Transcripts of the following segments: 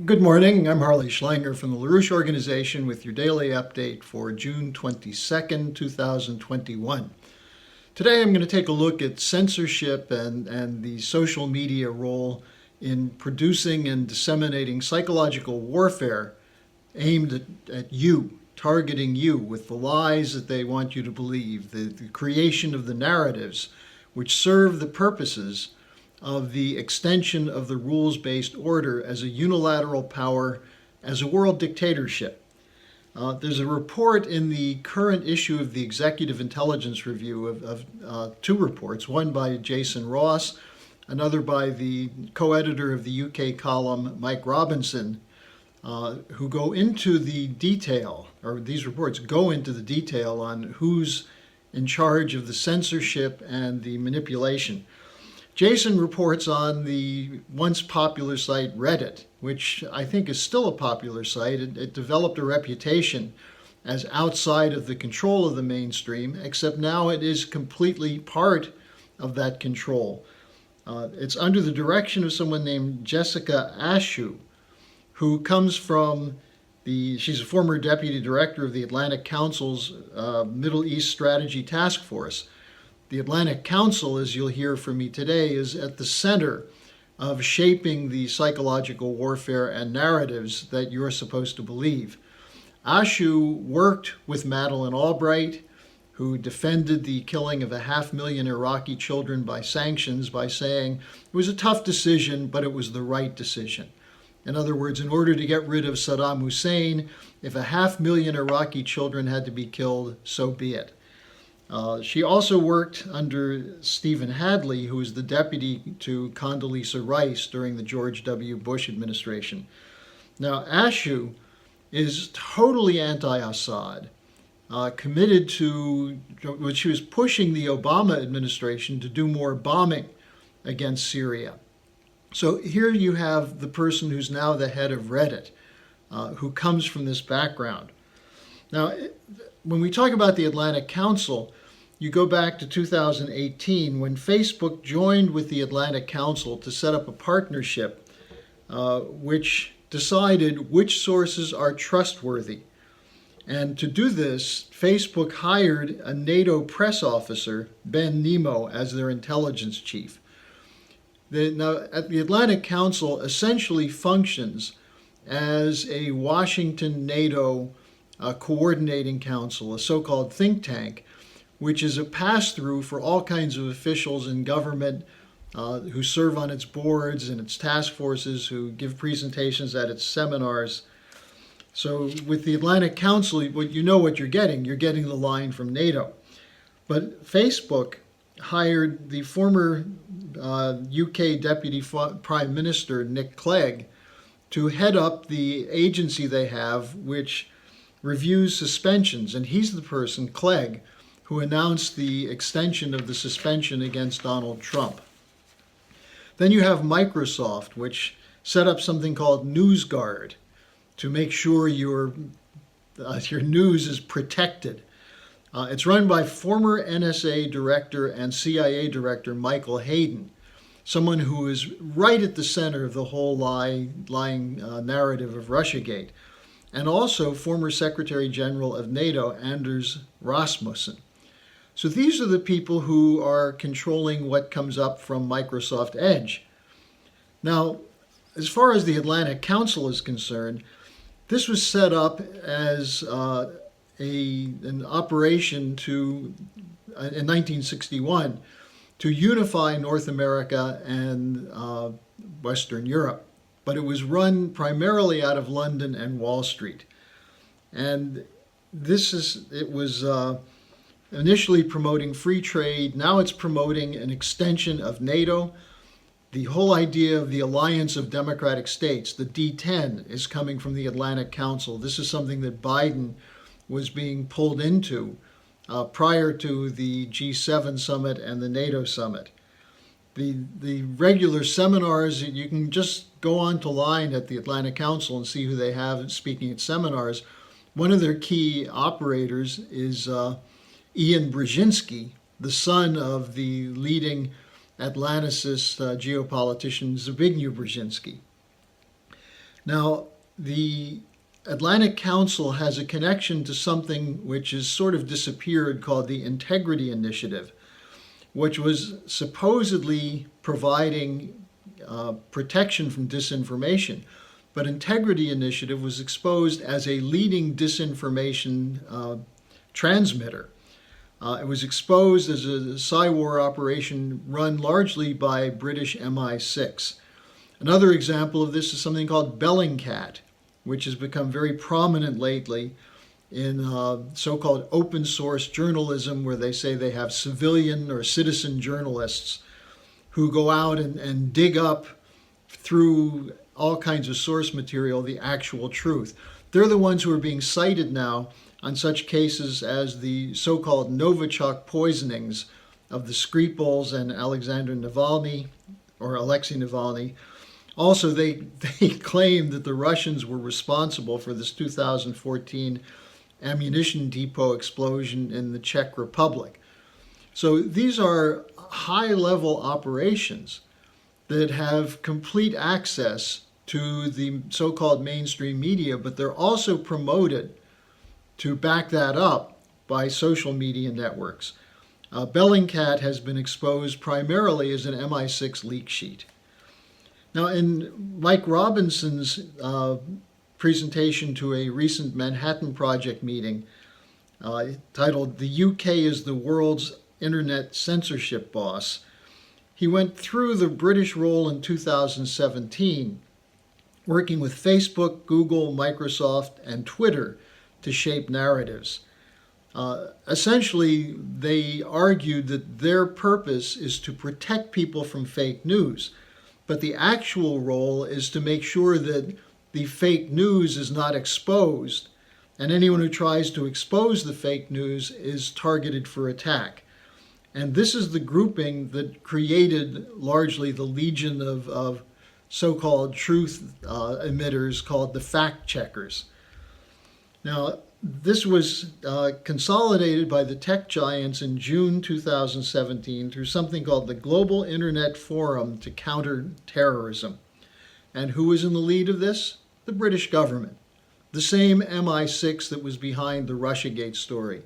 Good morning. I'm Harley Schlanger from the LaRouche Organization with your daily update for June 22nd, 2021. Today I'm going to take a look at censorship and the social media role in producing and disseminating psychological warfare aimed at you, targeting you with the lies that they want you to believe, the creation of the narratives which serve the purposes of the extension of the rules-based order as a unilateral power, as a world dictatorship. There's a report in the current issue of the Executive Intelligence Review of two reports, one by Jason Ross, another by the co-editor of the UK column, Mike Robinson, who go into the detail, or these reports go into the detail on who's in charge of the censorship and the manipulation. Jason reports on the once popular site Reddit, which I think is still a popular site. It developed a reputation as outside of the control of the mainstream, except now it is completely part of that control. It's under the direction of someone named Jessica Ashew, who comes from she's a former deputy director of the Atlantic Council's Middle East Strategy Task Force. The Atlantic Council, as you'll hear from me today, is at the center of shaping the psychological warfare and narratives that you're supposed to believe. Ashew worked with Madeleine Albright, who defended the killing of 500,000 Iraqi children by sanctions by saying it was a tough decision, but it was the right decision. In other words, in order to get rid of Saddam Hussein, if 500,000 Iraqi children had to be killed, so be it. She also worked under Stephen Hadley, who was the deputy to Condoleezza Rice during the George W. Bush administration. Now, Ashew is totally anti-Assad, committed to, she was pushing the Obama administration to do more bombing against Syria. So here you have the person who's now the head of Reddit, who comes from this background. Now, when we talk about the Atlantic Council, you go back to 2018 when Facebook joined with the Atlantic Council to set up a partnership which decided which sources are trustworthy. And to do this, Facebook hired a NATO press officer, Ben Nemo, as their intelligence chief. Now, the Atlantic Council essentially functions as a Washington NATO coordinating council, a so-called think tank, which is a pass-through for all kinds of officials in government who serve on its boards and its task forces, who give presentations at its seminars. So with the Atlantic Council, you know what you're getting. You're getting the line from NATO. But Facebook hired the former UK Deputy Prime Minister, Nick Clegg, to head up the agency they have, which reviews suspensions. And he's the person, Clegg, who announced the extension of the suspension against Donald Trump. Then you have Microsoft, which set up something called NewsGuard to make sure your news is protected. It's run by former NSA director and CIA director Michael Hayden, someone who is right at the center of the whole lying narrative of Russiagate, and also former Secretary General of NATO Anders Rasmussen. So these are the people who are controlling what comes up from Microsoft Edge. Now, as far as the Atlantic Council is concerned, this was set up as an operation in 1961 to unify North America and Western Europe. But it was run primarily out of London and Wall Street. And it was initially promoting free trade. Now it's promoting an extension of NATO. The whole idea of the Alliance of Democratic States, the D10, is coming from the Atlantic Council. This is something that Biden was being pulled into prior to the G7 summit and the NATO summit. The regular seminars, you can just go on to line at the Atlantic Council and see who they have speaking at seminars. One of their key operators is Ian Brzezinski, the son of the leading Atlanticist geopolitician Zbigniew Brzezinski. Now, the Atlantic Council has a connection to something which has sort of disappeared called the Integrity Initiative, which was supposedly providing protection from disinformation. But Integrity Initiative was exposed as a leading disinformation transmitter. It was exposed as a Psy-War operation run largely by British MI6. Another example of this is something called Bellingcat, which has become very prominent lately in so-called open source journalism, where they say they have civilian or citizen journalists who go out and dig up through all kinds of source material the actual truth. They're the ones who are being cited now on such cases as the so-called Novichok poisonings of the Skripals and Alexei Navalny. Also, they claim that the Russians were responsible for this 2014 ammunition depot explosion in the Czech Republic. So these are high-level operations that have complete access to the so-called mainstream media, but they're also promoted to back that up by social media networks. Bellingcat has been exposed primarily as an MI6 leak sheet. Now, in Mike Robinson's presentation to a recent Manhattan Project meeting titled "The UK is the World's Internet Censorship Boss," he went through the British role in 2017, working with Facebook, Google, Microsoft, and Twitter to shape narratives. Essentially, they argued that their purpose is to protect people from fake news, but the actual role is to make sure that the fake news is not exposed, and anyone who tries to expose the fake news is targeted for attack. And this is the grouping that created largely the legion of so-called truth emitters called the fact checkers. Now, this was consolidated by the tech giants in June 2017 through something called the Global Internet Forum to Counter Terrorism. And who was in the lead of this? The British government, the same MI6 that was behind the Russiagate story.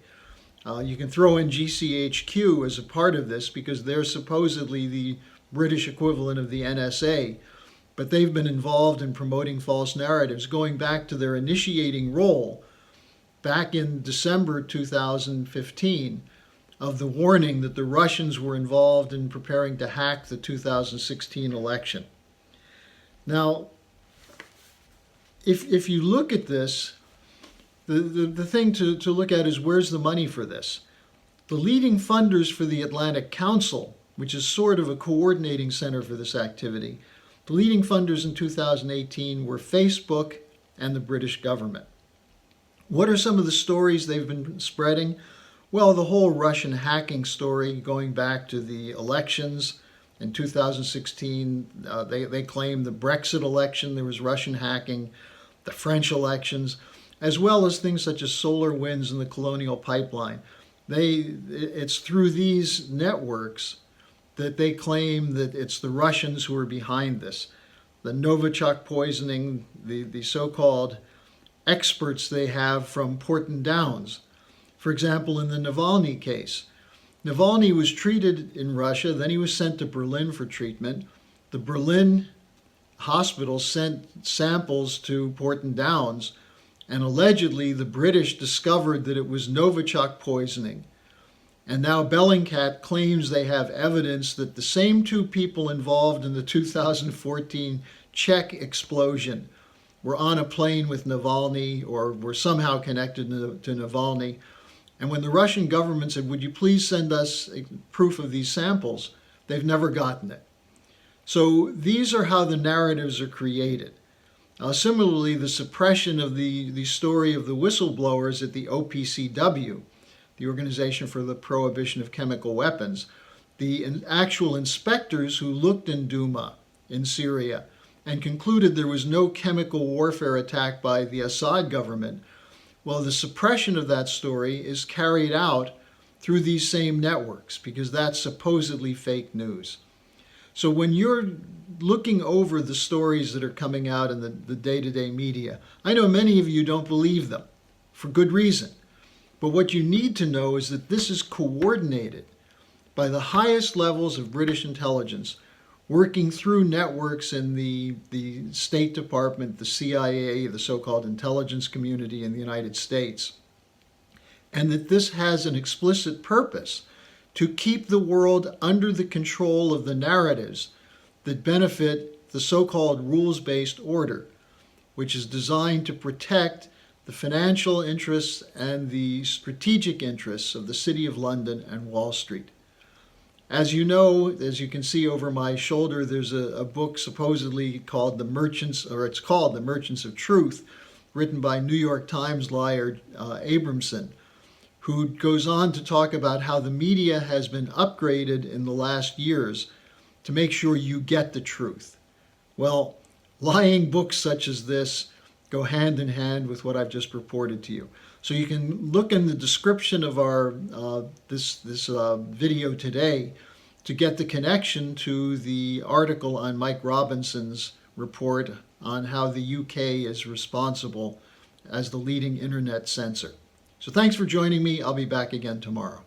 You can throw in GCHQ as a part of this because they're supposedly the British equivalent of the NSA, but they've been involved in promoting false narratives going back to their initiating role back in December 2015 of the warning that the Russians were involved in preparing to hack the 2016 election. Now, if you look at this, the thing to look at is where's the money for this? The leading funders for the Atlantic Council, which is sort of a coordinating center for this activity, the leading funders in 2018 were Facebook and the British government. What are some of the stories they've been spreading? Well, the whole Russian hacking story going back to the elections. In 2016, they claimed the Brexit election, there was Russian hacking, the French elections, as well as things such as solar winds and the Colonial Pipeline. It's through these networks that they claim that it's the Russians who are behind this. The Novichok poisoning, the so-called experts they have from Porton Downs. For example, in the Navalny case, Navalny was treated in Russia, then he was sent to Berlin for treatment. The Berlin hospital sent samples to Porton Downs, and allegedly the British discovered that it was Novichok poisoning. And now Bellingcat claims they have evidence that the same two people involved in the 2014 Czech explosion were on a plane with Navalny or were somehow connected to Navalny. And when the Russian government said, would you please send us proof of these samples, they've never gotten it. So these are how the narratives are created. Similarly, the suppression of the story of the whistleblowers at the OPCW, the Organization for the Prohibition of Chemical Weapons, the actual inspectors who looked in Duma in Syria and concluded there was no chemical warfare attack by the Assad government. Well, the suppression of that story is carried out through these same networks because that's supposedly fake news. So when you're looking over the stories that are coming out in the day-to-day media, I know many of you don't believe them for good reason. But what you need to know is that this is coordinated by the highest levels of British intelligence, working through networks in the State Department, the CIA, the so-called intelligence community in the United States. And that this has an explicit purpose to keep the world under the control of the narratives that benefit the so-called rules-based order, which is designed to protect the financial interests and the strategic interests of the City of London and Wall Street. As you know, as you can see over my shoulder, there's a book supposedly called The Merchants of Truth, written by New York Times liar Abramson, who goes on to talk about how the media has been upgraded in the last years to make sure you get the truth. Well, lying books such as this go hand in hand with what I've just reported to you. So you can look in the description of our this video today to get the connection to the article on Mike Robinson's report on how the UK is responsible as the leading internet censor. So thanks for joining me. I'll be back again tomorrow.